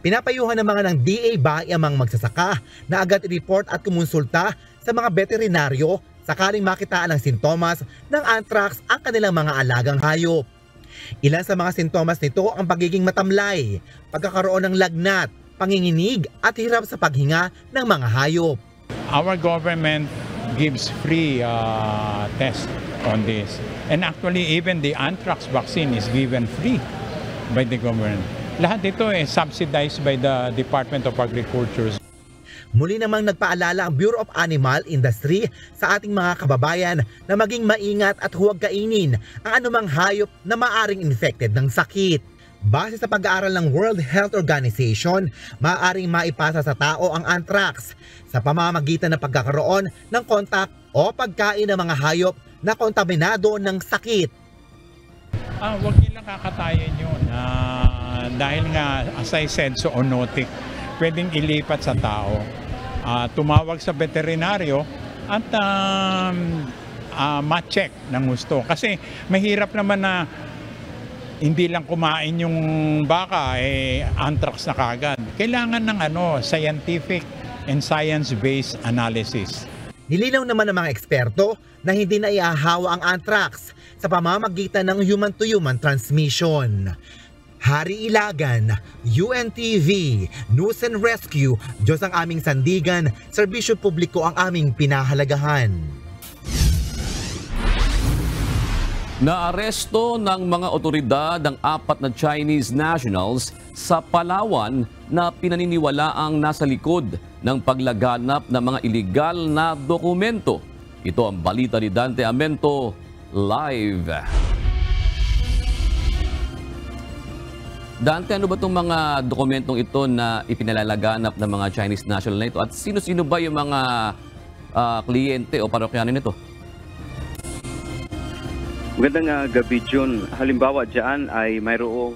Pinapayuhan ng mga ng DA-BAI ang mga magsasaka na agad i-report at kumonsulta sa mga veterinaryo sakaling makitaan ng sintomas ng anthrax ang kanilang mga alagang hayop. Ilan sa mga sintomas nito ang pagiging matamlay, pagkakaroon ng lagnat, panginginig at hirap sa paghinga ng mga hayop. Our government gives free test on this. And actually, even the anthrax vaccine is given free by the government. Lahat ito subsidized by the Department of Agriculture. Muli namang nagpaalala ang Bureau of Animal Industry sa ating mga kababayan na maging maingat at huwag kainin ang anumang hayop na maaring infected ng sakit. Base sa pag-aaral ng World Health Organization, maaaring maipasa sa tao ang anthrax sa pamamagitan ng pagkakaroon ng kontak o pagkain ng mga hayop na kontaminado ng sakit. Huwag nilang kakatayin yun. Dahil nga, as I said, zoonotic, pwedeng ilipat sa tao. Tumawag sa veterinaryo at ma-check ng gusto. Kasi mahirap naman na hindi lang kumain yung baka, anthrax na kagad. Kailangan ng scientific and science-based analysis. Nilinaw naman ng mga eksperto na hindi na iahawa ang anthrax sa pamamagitan ng human-to-human transmission. Harry Ilagan, UNTV, News and Rescue, Diyos ang aming sandigan, serbisyo publiko ang aming pinahalagahan. Naaresto ng mga otoridad ang 4 na Chinese nationals sa Palawan na pinaniniwalaang nasa likod ng paglaganap ng mga iligal na dokumento. Ito ang balita ni Dante Amento live. Dante, ano ba itong mga dokumentong ito na ipinalalaganap ng mga Chinese national na ito? At sino-sino ba yung mga kliyente o parokyanin nito? Magandang gabi, John. Halimbawa dyan ay mayroong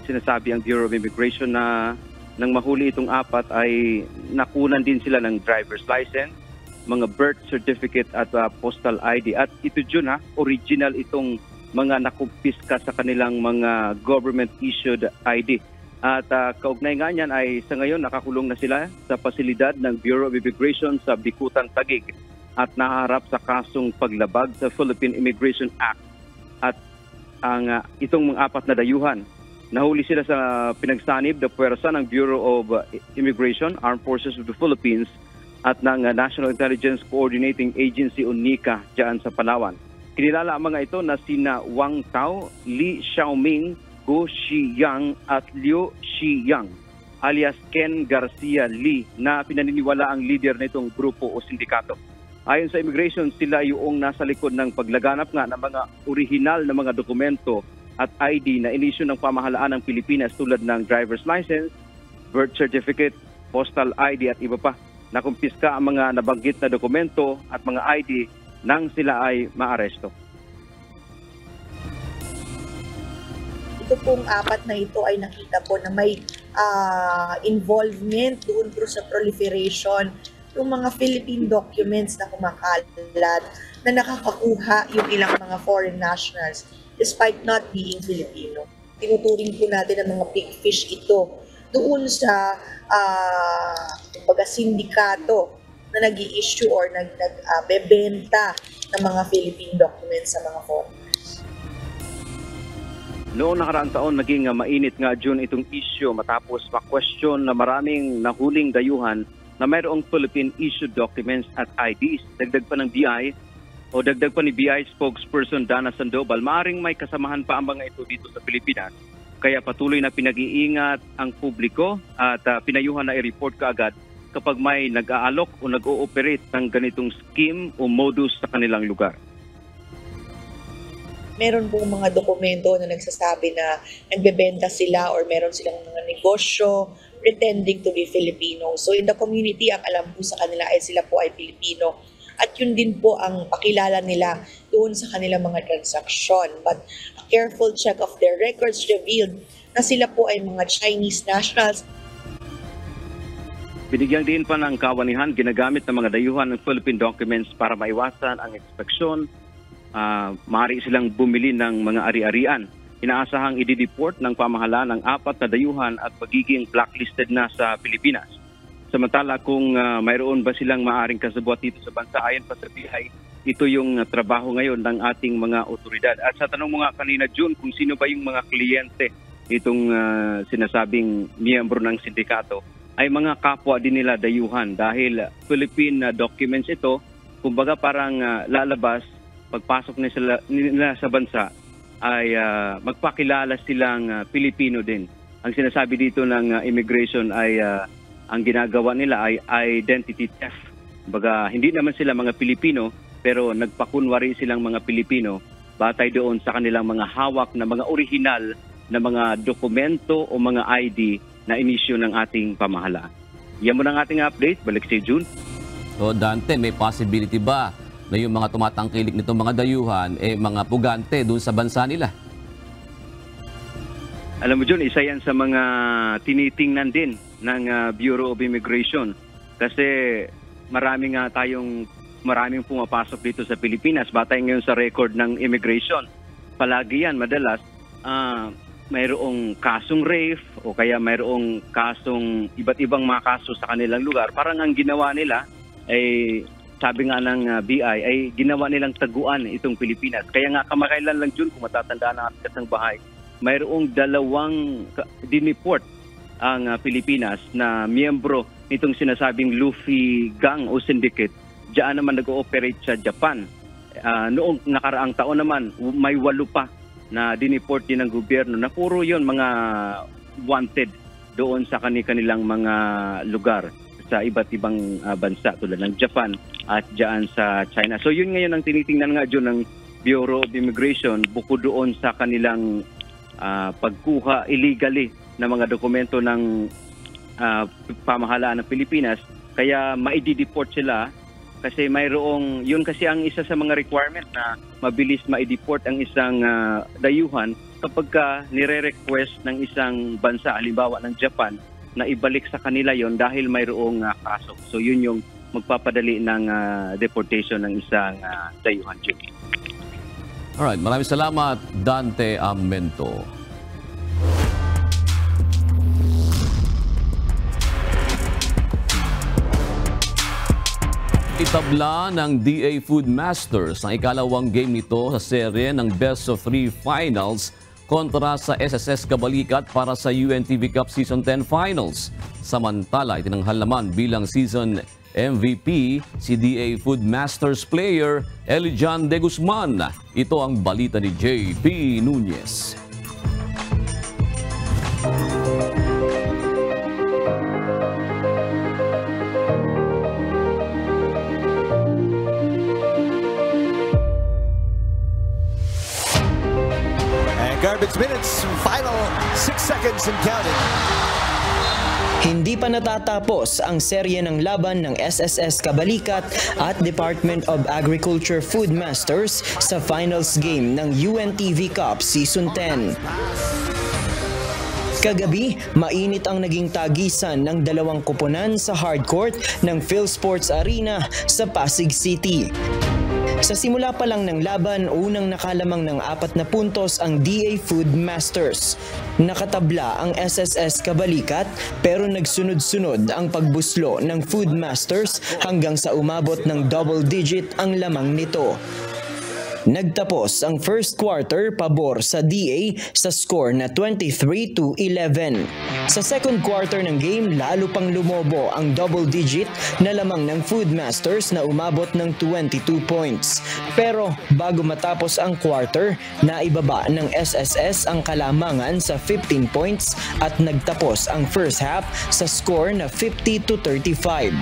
sinasabi ang Bureau of Immigration na nang mahuli itong 4 ay nakunan din sila ng driver's license, mga birth certificate at postal ID. At ito, John, original itong mga nakumpiska sa kanilang mga government-issued ID. At kaugnay nga niyan ay sa ngayon nakakulong na sila sa pasilidad ng Bureau of Immigration sa Bikutan, Taguig at naharap sa kasong paglabag sa Philippine Immigration Act. At ang itong mga 4 na dayuhan, nahuli sila sa pinagsanib na puwersa ng Bureau of Immigration, Armed Forces of the Philippines at ng National Intelligence Coordinating Agency o NICA dyan sa Palawan. Kinilala ang mga ito na sina Wang Tao, Li Xiaoming, Go Shiyang at Liu Shiyang alias Ken Garcia Lee na pinaniniwala ang leader nitong grupo o sindikato. Ayon sa immigration, sila yung nasa likod ng paglaganap nga ng mga orihinal na mga dokumento at ID na inisyu ng pamahalaan ng Pilipinas tulad ng driver's license, birth certificate, postal ID at iba pa. Nakumpiska ang mga nabanggit na dokumento at mga ID nang sila ay maaresto. Ito pong apat na ito ay nakita po na may involvement doon po sa proliferation ng mga Philippine documents na kumakalat na nakakakuha yung ilang mga foreign nationals despite not being Filipino. Tinuturing po natin ang mga big fish ito doon sa sindikato na nag-i-issue or nagbebenta ng mga Philippine documents sa mga foreigners. Noong nakaraang taon, naging mainit nga June itong issue matapos ma-question na maraming nahuling dayuhan na mayroong Philippine-issued documents at IDs. Dagdag pa ng BI o dagdag pa ni BI spokesperson Dana Sandoval, maaring may kasamahan pa ang mga ito dito sa Pilipinas. Kaya patuloy na pinag-iingat ang publiko at pinayuhan na i-report kaagad kapag may nag-aalok o nag-ooperate ng ganitong scheme o modus sa kanilang lugar. Meron pong mga dokumento na nagsasabi na nagbebenta sila or meron silang mga negosyo pretending to be Filipino. So in the community, ang alam po sa kanila ay sila po ay Filipino. At yun din po ang pakilala nila doon sa kanilang mga transaksyon. But a careful check of their records revealed na sila po ay mga Chinese nationals. Binigyang din pa ng kawanihan, ginagamit ng mga dayuhan ng Philippine documents para maiwasan ang inspeksyon. Maaari silang bumili ng mga ari-arian. Inaasahang i-deport ng pamahalaan ng 4 na dayuhan at magiging blacklisted na sa Pilipinas. Samantala kung mayroon ba silang maaring kasabwat dito sa bansa, ayon pa sa BI, ito yung trabaho ngayon ng ating mga otoridad. At sa tanong mo nga kanina, June, kung sino ba yung mga kliyente itong sinasabing miyembro ng sindikato, ay mga kapwa din nila dayuhan dahil Philippine documents ito, kumbaga parang lalabas, pagpasok nila sa bansa, ay magpakilala silang Pilipino din. Ang sinasabi dito ng immigration ay ang ginagawa nila ay identity theft. Baga, hindi naman sila mga Pilipino, pero nagpakunwari silang mga Pilipino batay doon sa kanilang mga hawak na mga orihinal na mga dokumento o mga ID na inisyu ng ating pamahalaan. Yan mo ng ating update. Balik si June. So Dante, may possibility ba na yung mga tumatangkilik nitong mga dayuhan, mga pugante doon sa bansa nila? Alam mo, June, isa yan sa mga tinitingnan din ng Bureau of Immigration. Kasi maraming pumapasok dito sa Pilipinas. Batay ngayon sa record ng immigration. Palagi yan, madalas, mayroong kasong rape o kaya mayroong kasong iba't ibang mga kaso sa kanilang lugar. Parang ang ginawa nila ay, sabi nga ng BI, ay ginawa nilang taguan itong Pilipinas. Kaya nga kamakailan lang, June, kung matatandaan ng ating kasangbahay, mayroong 2 diniport ang Pilipinas na miyembro nitong sinasabing Luffy Gang o Syndicate. Diyan naman nag-ooperate sa Japan. Noong nakaraang taon naman, may 8 pa na diniport din ng gobyerno na puro yon mga wanted doon sa kanilang mga lugar sa iba't ibang bansa tulad ng Japan at diyan sa China. So yun ngayon ang tinitingnan nga dyan ng Bureau of Immigration bukod doon sa kanilang pagkuha illegally ng mga dokumento ng pamahalaan ng Pilipinas, kaya maidi-deport sila kasi mayroong, yun kasi ang isa sa mga requirement na mabilis maidi-deport ang isang dayuhan kapag nire-request ng isang bansa, halimbawa ng Japan, na ibalik sa kanila yon dahil mayroong kaso. So yun yung magpapadali ng deportation ng isang dayuhan. Alright, maraming salamat, Dante Amento. Itabla ng DA Food Masters ang ikalawang game nito sa serye ng Best of 3 Finals kontra sa SSS Kabalikat para sa UNTV Cup Season 10 Finals. Samantala, itinanghal naman bilang season MVP si DA Food Masters player Elijan De Guzman. Ito ang balita ni JP Nunez. Garbage minutes, final 6 seconds and counting. Hindi pa natatapos ang serye ng laban ng SSS Kabalikat at Department of Agriculture Food Masters sa finals game ng UNTV Cup Season 10. Kagabi, mainit ang naging tagisan ng dalawang koponan sa hardcourt ng PhilSports Arena sa Pasig City. Sa simula pa lang ng laban, unang nakalamang ng 4 na puntos ang DA Food Masters. Nakatabla ang SSS Kabalikat pero nagsunod-sunod ang pagbuslo ng Food Masters hanggang sa umabot ng double digit ang lamang nito. Nagtapos ang first quarter pabor sa DA sa score na 23-11. Sa second quarter ng game, lalo pang lumobo ang double digit na lamang ng Food Masters na umabot ng 22 points. Pero bago matapos ang quarter, naibaba ng SSS ang kalamangan sa 15 points at nagtapos ang first half sa score na 50-35.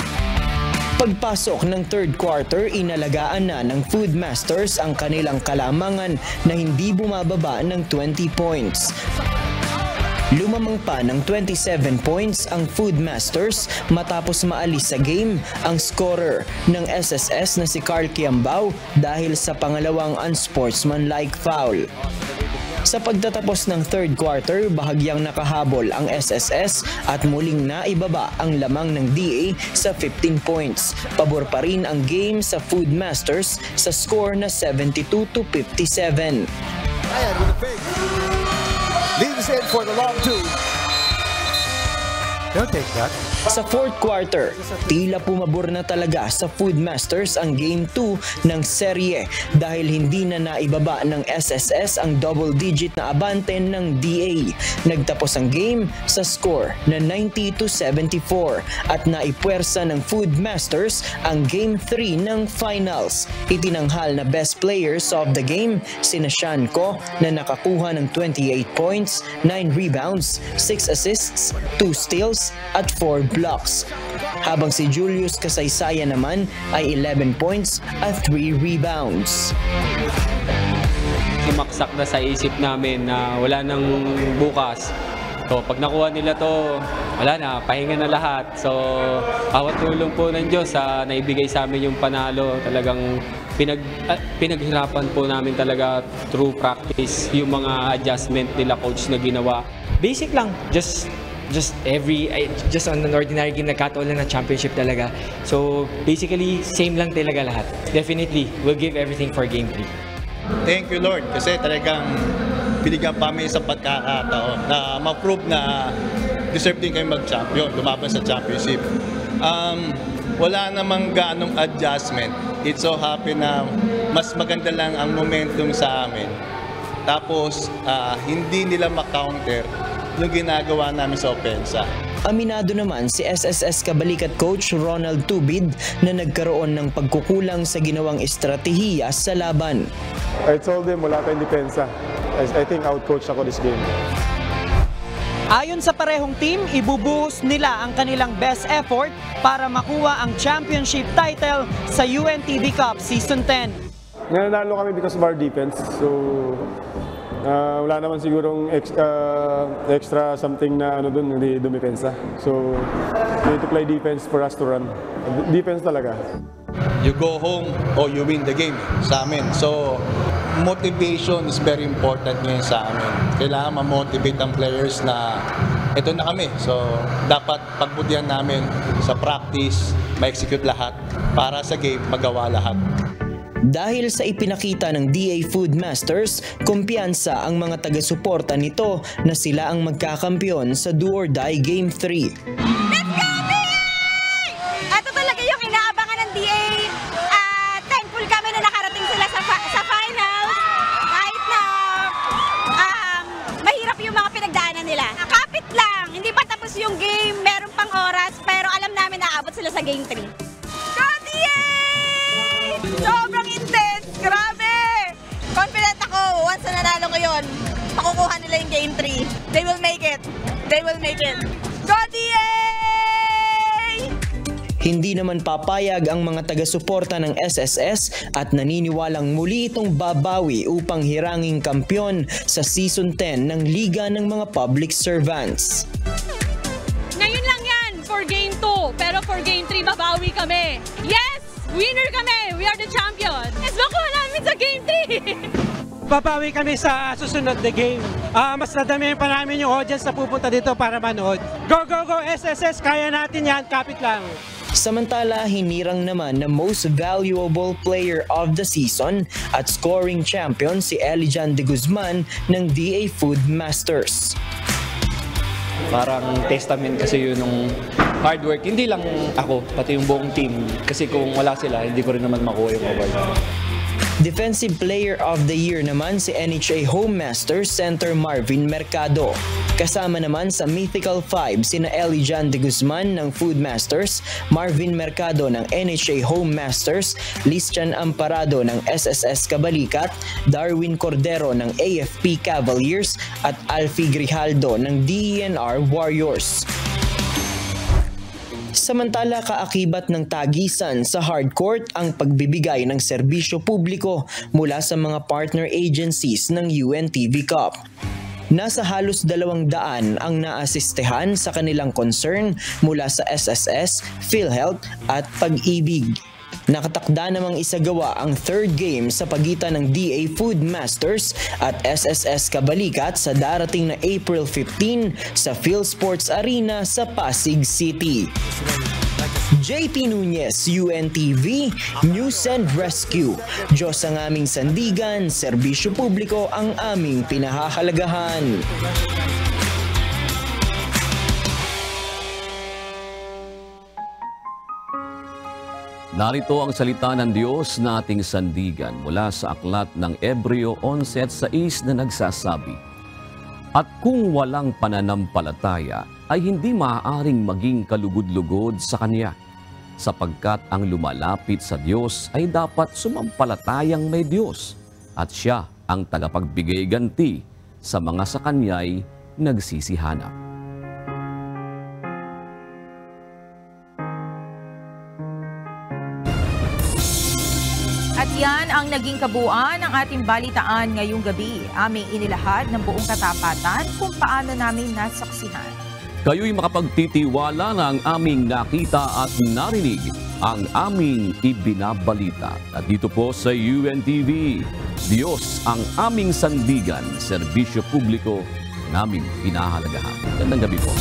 Pagpasok ng third quarter, inalagaan na ng Food Masters ang kanilang kalamangan na hindi bumababa ng 20 points. Lumamang pa ng 27 points ang Food Masters matapos maalis sa game ang scorer ng SSS na si Carl Kiambao dahil sa pangalawang unsportsmanlike foul. Sa pagtatapos ng third quarter, bahagyang nakahabol ang SSS at muling naibaba ang lamang ng DA sa 15 points. Pabor pa rin ang game sa Food Masters sa score na 72-57. Ayan with a fake. Leaves in for the long two. Don't take that. Sa fourth quarter, tila pumabor na talaga sa Food Masters ang Game 2 ng serye dahil hindi na naibaba ng SSS ang double-digit na abante ng DA. Nagtapos ang game sa score na 90-74 at naipwersa ng Food Masters ang Game 3 ng finals. Itinanghal na best players of the game sina Shanko na nakakuha ng 28 points, 9 rebounds, 6 assists, 2 steals at 4 blocks. Habang si Julius Kasaysaya naman ay 11 points at 3 rebounds. Sumaksak na sa isip namin na wala nang bukas. So pag nakuha nila to, wala na, pahinga na lahat. So bawat tulong po ng Diyos naibigay sa amin yung panalo. Talagang pinaghirapan po namin talaga through practice yung mga adjustment nila coach na ginawa. Basic lang, just on an ordinary game, nagkataon lang ng championship talaga. So basically, same lang talaga lahat. Definitely, we'll give everything for Game 3. Thank you Lord kasi talagang binigyan pa kami sa pagkakataon na ma-prove na deserve din kayo mag-champion, lumaban sa championship. Wala namang ganong adjustment. It's so happy na mas maganda lang ang momentum sa amin. Tapos hindi nila ma-counter yung ginagawa namin sa opensa. Aminado naman si SSS Kabalikat coach Ronald Tubid na nagkaroon ng pagkukulang sa ginawang estratehiya sa laban. I told them wala tayong depensa. I think outcoach ako this game. Ayon sa parehong team, ibubuhos nila ang kanilang best effort para makuha ang championship title sa UNTV Cup Season 10. Nanalo kami because of our defense. So wala naman sigurong extra something na dun, hindi dumipensa. So, we need to play defense for us to run. Defense talaga. You go home or you win the game sa amin. So, motivation is very important ngayon sa amin. Kailangan ma-motivate ang players na ito na kami. So, dapat pagbutihan namin sa practice, ma-execute lahat para sa game, magawa lahat. Dahil sa ipinakita ng DA Food Masters, kumpiyansa ang mga taga-suporta nito na sila ang magkakampyon sa Do or Die Game 3. Let's go, DA! Ito talaga yung inaabangan ng DA. Thankful kami na nakarating sila sa finals. Kahit na mahirap yung mga pinagdaanan nila. Nakapit lang, hindi pa tapos yung game, meron pang oras, pero alam namin na aabot sila sa Game 3. Go, DA! Sobrang intense! Grabe! Confident ako, once na nanalo ngayon, makukuha nila yung Game 3. They will make it. They will make it. Go, DA! Hindi naman papayag ang mga taga-suporta ng SSS at naniniwalang muli itong babawi upang hiranging kampyon sa Season 10 ng Liga ng mga Public Servants. Ngayon lang yan for Game 2, pero for Game 3 babawi kami. Yes! Winner kami! We are the champion! Yes, makuha namin sa Game 3! Babawi kami sa susunod na game. Mas nadamihan pa namin yung audience na pupunta dito para manood. Go, go, go! SSS! Kaya natin yan! Kapit lang! Samantala, hinirang naman na most valuable player of the season at scoring champion si Elijan de Guzman ng DA Food Masters. Parang testament kasi yun ng hard work. Hindi lang ako, pati yung buong team. Kasi kung wala sila, hindi ko rin naman makuha yung award. Defensive Player of the Year naman si NHA Home Masters center Marvin Mercado. Kasama naman sa Mythical 5 sina Elijan de Guzman ng Food Masters, Marvin Mercado ng NHA Home Masters, Listian Amparado ng SSS Kabalikat, Darwin Cordero ng AFP Cavaliers at Alfie Grijaldo ng DENR Warriors. Samantala, kaakibat ng tagisan sa hardcourt ang pagbibigay ng serbisyo publiko mula sa mga partner agencies ng UNTV Cup. Nasa halos 200 ang naasistehan sa kanilang concern mula sa SSS, PhilHealth at Pag-ibig. Nakatakda namang isagawa ang third game sa pagitan ng DA Food Masters at SSS Kabalikat sa darating na April 15 sa PhilSports Arena sa Pasig City. JP Nunez, UNTV, News and Rescue. Diyos ang aming sandigan, serbisyo publiko ang aming pinahahalagahan. Narito ang salita ng Diyos na ating sandigan mula sa aklat ng Hebreo 11:6 na nagsasabi, "At kung walang pananampalataya, ay hindi maaaring maging kalugod-lugod sa Kanya, sapagkat ang lumalapit sa Diyos ay dapat sumampalatayang may Diyos, at Siya ang tagapagbigay ganti sa mga sa Kanya'y nagsisihanap." At yan ang naging kabuuan ng ating balitaan ngayong gabi. Aming inilahad ng buong katapatan kung paano namin nasaksihan. Kayo'y makapagtitiwala na ang aming nakita at narinig, ang aming ibinabalita. At dito po sa UNTV, Diyos ang aming sandigan, serbisyo publiko naming pinahalagahan. Gandang gabi po.